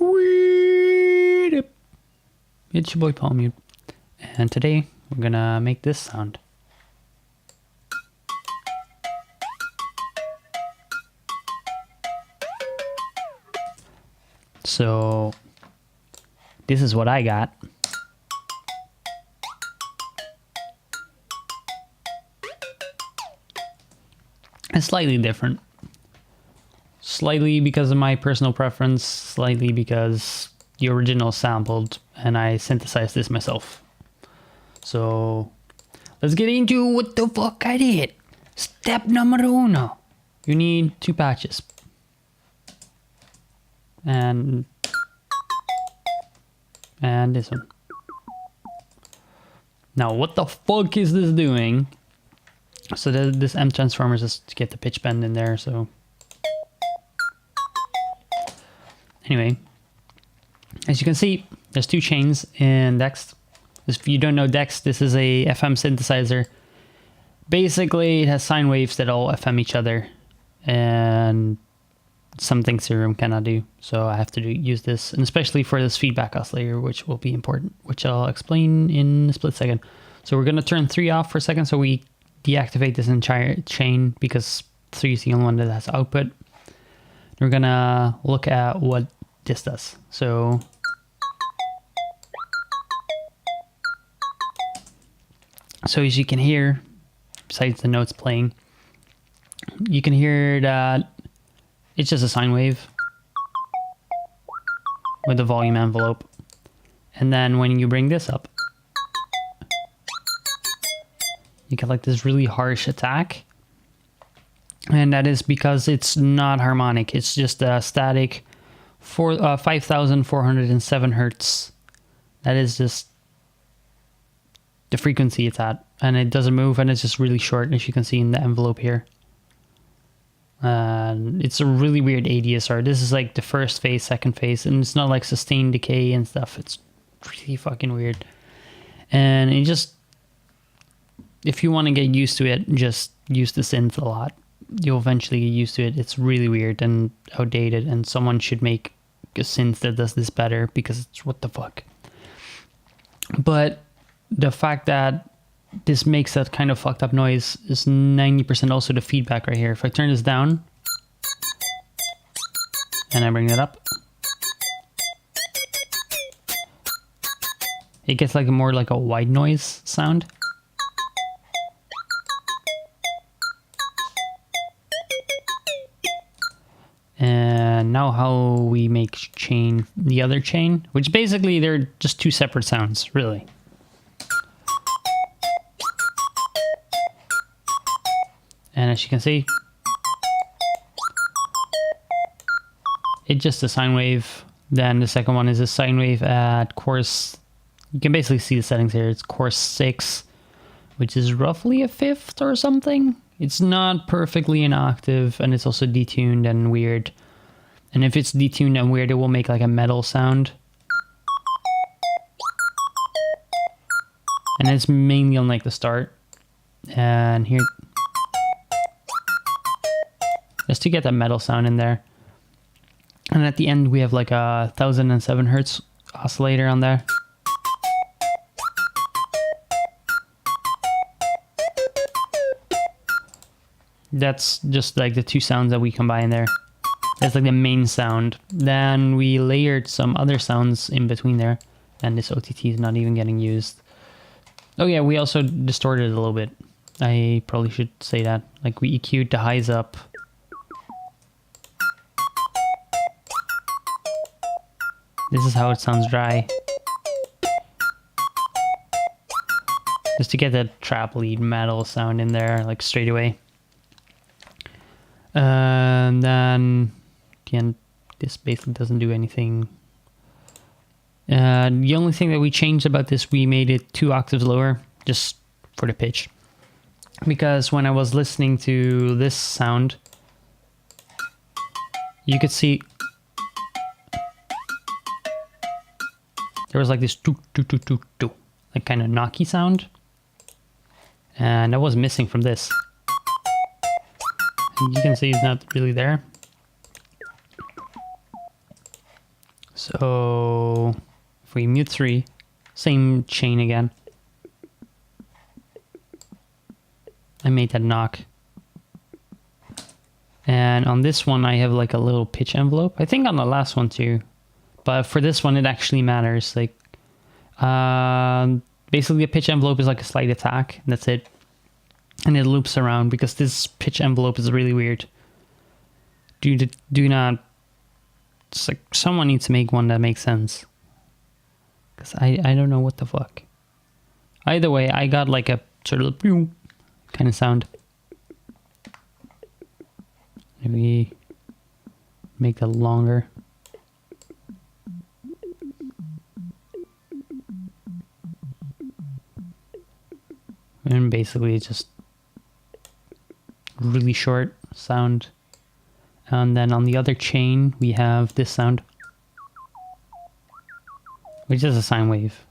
It's your boy PalmMute, and today we're gonna make this sound. So this is what I got. It's slightly different. Slightly because of my personal preference, slightly because the original sampled and I synthesized this myself. So let's get into what the fuck I did. Step number uno. You need 2 patches. And this one. Now what the fuck is this doing? So this M transformer is just to get the pitch bend in there, so anyway, as you can see, there's 2 chains in Dex. If you don't know Dex, this is a FM synthesizer. Basically, it has sine waves that all FM each other, and some things Serum cannot do. So I have to use this, and especially for this feedback oscillator, which will be important, which I'll explain in a split second. So we're going to turn 3 off for a second, so we deactivate this entire chain, because 3 is the only one that has output. We're going to look at what this does. So as you can hear, besides the notes playing, you can hear that it's just a sine wave with a volume envelope. And then when you bring this up, you get like this really harsh attack. And that is because it's not harmonic. It's just a static 5,407 hertz. That is just the frequency it's at. And it doesn't move, and it's just really short, as you can see in the envelope here. It's a really weird ADSR. This is like the first phase, second phase, and it's not like sustained decay and stuff. It's really fucking weird. And it just, if you want to get used to it, just use the synth a lot. You'll eventually get used to it. It's really weird and outdated, and someone should make a synth that does this better, because it's what the fuck. But the fact that this makes that kind of fucked up noise is 90% also the feedback right here. If I turn this down and I bring it up, it gets like more like a white noise sound. And now how we make the other chain, which basically they're just 2 separate sounds, really. And as you can see, it's just a sine wave. Then the second one is a sine wave at course. You can basically see the settings here. It's course 6, which is roughly a 5th or something. It's not perfectly an octave, and it's also detuned and weird. And if it's detuned and weird, it will make like a metal sound. And it's mainly on like the start. And here, just to get that metal sound in there. And at the end, we have like a 1007 hertz oscillator on there. That's just like the 2 sounds that we combine there. That's like the main sound. Then we layered some other sounds in between there, and this OTT is not even getting used. Oh yeah, we also distorted it a little bit. I probably should say that. Like we EQ'd the highs up. This is how it sounds dry. Just to get that trap lead metal sound in there, like straight away. And then again, this basically doesn't do anything. The only thing that we changed about this, we made it 2 octaves lower, just for the pitch. Because when I was listening to this sound, you could see there was like this doo doo doo doo doo, like kind of knocky sound, and that was missing from this. And you can see it's not really there. So if we mute 3, same chain again. I made that knock. And on this one, I have like a little pitch envelope. I think on the last one too. But for this one, it actually matters. Like, basically a pitch envelope is like a slight attack, and that's it. And it loops around because this pitch envelope is really weird. Do not... It's like someone needs to make one that makes sense. Because I don't know what the fuck. Either way, I got like a sort of kind of sound. Maybe make that longer. And basically it's just really short sound. And then on the other chain, we have this sound, which is a sine wave.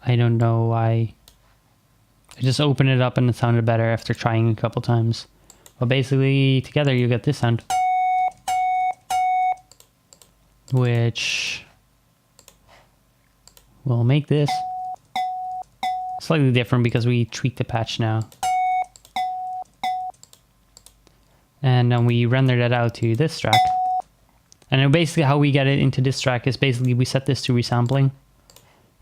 I don't know why. I just opened it up and it sounded better after trying a couple times. But basically, together you get this sound, which will make this slightly different because we tweaked the patch now. And then we render that out to this track. And then basically how we get it into this track is basically we set this to resampling.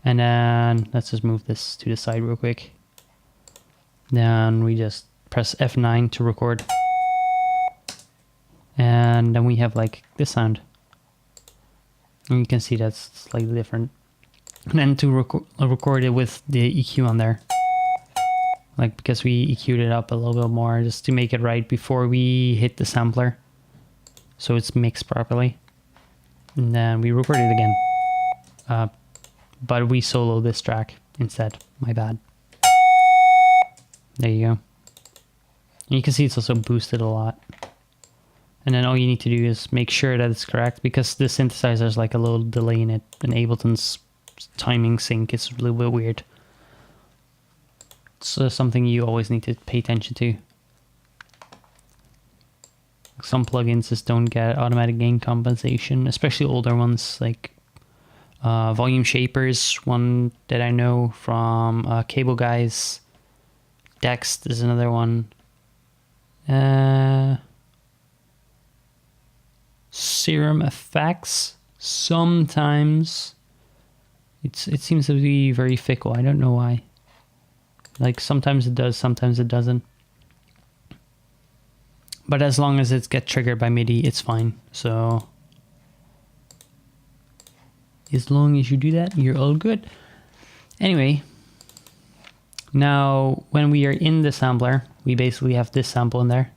And then let's just move this to the side real quick. Then we just press F9 to record. And then we have like this sound. And you can see that's slightly different. And then to record it with the EQ on there. Like, because we EQ'd it up a little bit more just to make it right before we hit the sampler. So it's mixed properly. And then we record it again. But we solo this track instead. My bad. There you go. And you can see it's also boosted a lot. And then all you need to do is make sure that it's correct, because the synthesizer is like a little delay in it. And Ableton's timing sync is a little bit weird. It's something you always need to pay attention to. Some plugins just don't get automatic gain compensation, especially older ones like Volume Shapers, one that I know from Cable Guys. Dext is another one. Serum Effects, sometimes it seems to be very fickle. I don't know why. Like sometimes it does, sometimes it doesn't. But as long as it gets triggered by MIDI, it's fine. So as long as you do that, you're all good. Anyway, now when we are in the sampler, we basically have this sample in there.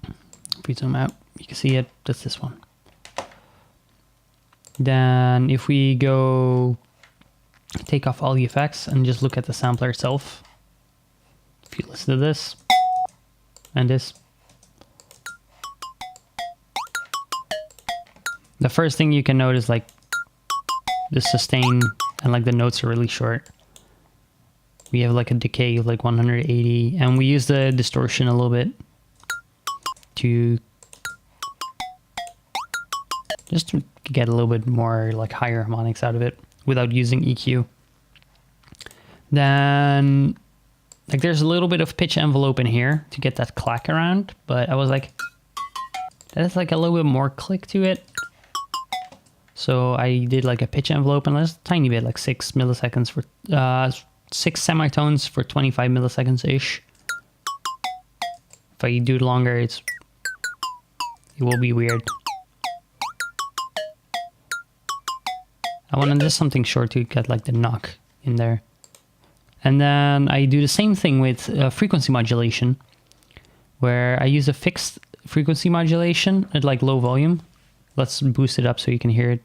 If we zoom out, you can see it. That's this one. Then if we go take off all the effects and just look at the sampler itself, if you listen to this and this, the first thing you can notice, like the sustain and like the notes are really short. We have like a decay of like 180, and we use the distortion a little bit to just to get a little bit more like higher harmonics out of it without using EQ. Then like there's a little bit of pitch envelope in here to get that clack around, but I was like, that's like a little bit more click to it. So I did like a pitch envelope and just a tiny bit, like 6 milliseconds for 6 semitones for 25 milliseconds ish. If I do it longer, it will be weird. I wanted just something short to get like the knock in there. And then I do the same thing with frequency modulation, where I use a fixed frequency modulation at like low volume. Let's boost it up so you can hear it.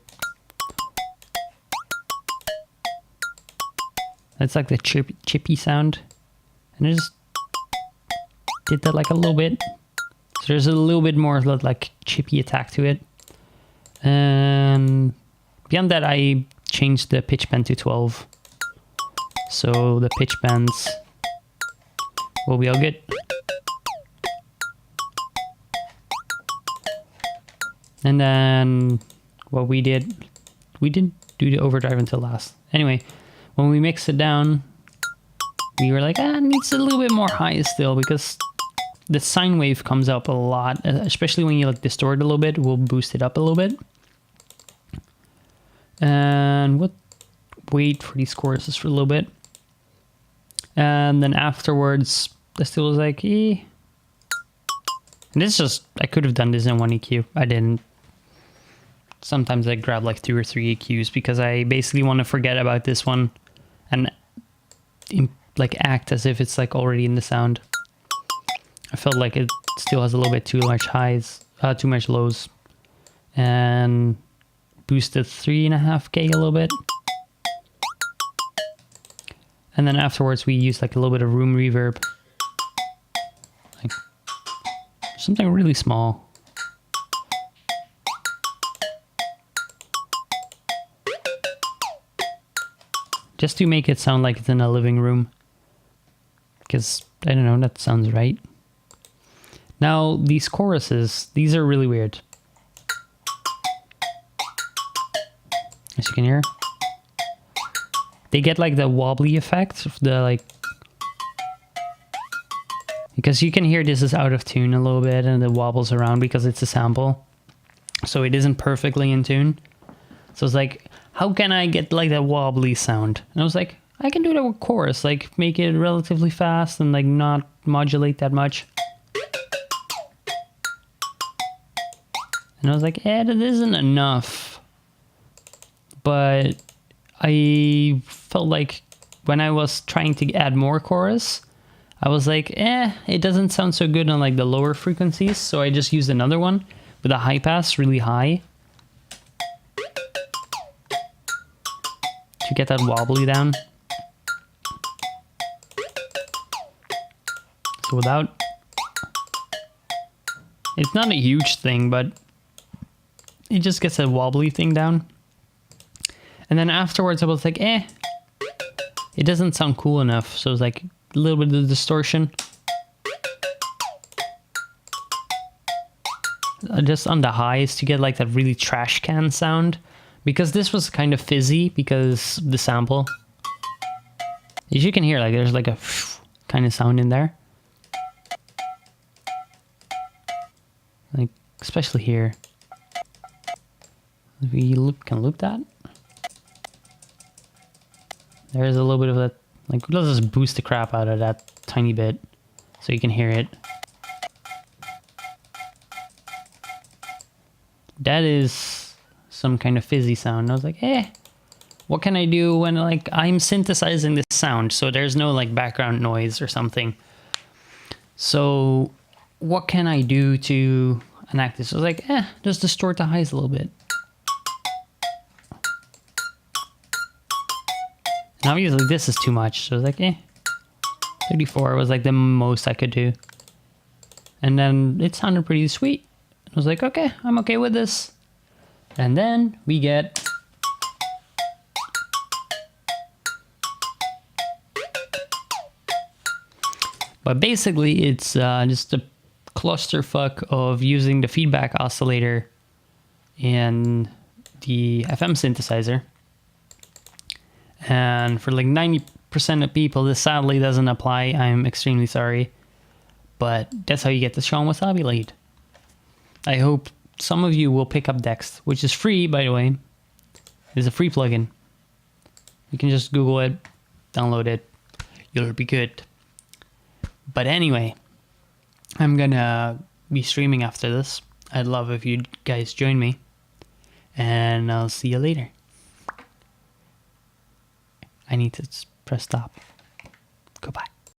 It's like the chippy sound. And I just did that like a little bit. So there's a little bit more like chippy attack to it. And beyond that, I changed the pitch bend to 12. So the pitch bends will be all good. And then what we didn't do the overdrive until last. Anyway, when we mixed it down, we were like, it needs a little bit more high still, because the sine wave comes up a lot, especially when you like distort it a little bit. We'll boost it up a little bit. And we'll wait for these choruses for a little bit. And then afterwards, I still was like, And this just, I could have done this in one EQ. I didn't. Sometimes I grab like 2 or 3 EQs because I basically want to forget about this one and like act as if it's like already in the sound. I felt like it still has a little bit too much highs, too much lows, and boosted 3.5K a little bit. And then afterwards we used like a little bit of room reverb, like something really small. Just to make it sound like it's in a living room. Because, I don't know, that sounds right. Now, these choruses, these are really weird. As you can hear. They get like the wobbly effect of the like... Because you can hear this is out of tune a little bit and it wobbles around because it's a sample. So it isn't perfectly in tune. So it's like, how can I get like that wobbly sound? And I was like, I can do that with chorus, like make it relatively fast and like not modulate that much. And I was like, that isn't enough. But I felt like when I was trying to add more chorus, I was like, it doesn't sound so good on like the lower frequencies. So I just used another one with a high pass really high to get that wobbly down. So without, it's not a huge thing, but it just gets a wobbly thing down. And then afterwards I was like, it doesn't sound cool enough. So it was like a little bit of distortion. Just on the highs to get like that really trash can sound. Because this was kind of fizzy because the sample. As you can hear, like there's like a kind of sound in there. Like, especially here. If we can loop that. There's a little bit of that, like let's just boost the crap out of that tiny bit so you can hear it. That is some kind of fizzy sound. And I was like, what can I do when like I'm synthesizing this sound so there's no like background noise or something? So what can I do to enact this? I was like, just distort the highs a little bit. And obviously this is too much, so I was like, 34 was like the most I could do. And then it sounded pretty sweet. I was like, okay, I'm okay with this. And then we get... But basically it's just a clusterfuck of using the feedback oscillator and the FM synthesizer. And for like 90% of people, this sadly doesn't apply. I'm extremely sorry. But that's how you get the Shawn Wasabi lead. I hope some of you will pick up Dex, which is free, by the way. It's a free plugin. You can just Google it, download it. You'll be good. But anyway, I'm gonna be streaming after this. I'd love if you guys join me. And I'll see you later. I need to press stop. Goodbye.